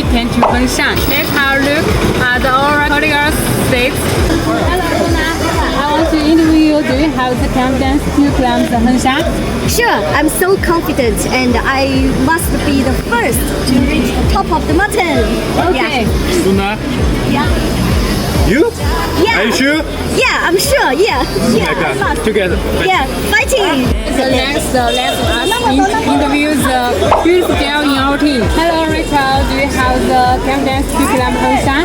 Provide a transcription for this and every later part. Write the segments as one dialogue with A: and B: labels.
A: we came to HengShan. Let's have a look at our colleagues' seats. Hello, Luna. I want to interview you. Do you have the confidence to climb the HengShan?
B: Sure, I'm so confident and I must be the first to reach the top of the mountain.
A: Okay.
C: Luna,
B: Yeah.
C: you?
B: Yeah.
C: Are you sure?
B: Yeah, I'm sure. Yeah. Yeah.
C: Like
B: I
C: that.
B: must.
C: Together.
B: Yeah, fighting.
A: The next, let us interview the beautiful girl in our team. Hello, Rachel. Do you have the confidence to climb HengShan?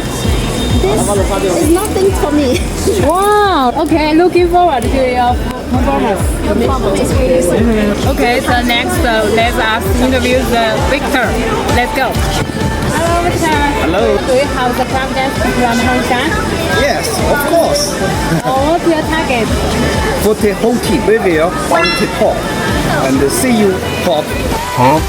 B: This is nothing for me.
A: Wow. Okay. Looking forward to your performance.
B: No problem. It's really simple.
A: Okay. So next, let us interview the Victor. Let's go. Hello, Victor.
C: Hello.
A: Do you have the confidence to climb HengShan?
C: Yes, of course.
A: What's your target?
C: For the whole team, we will on the top and see you top. Huh?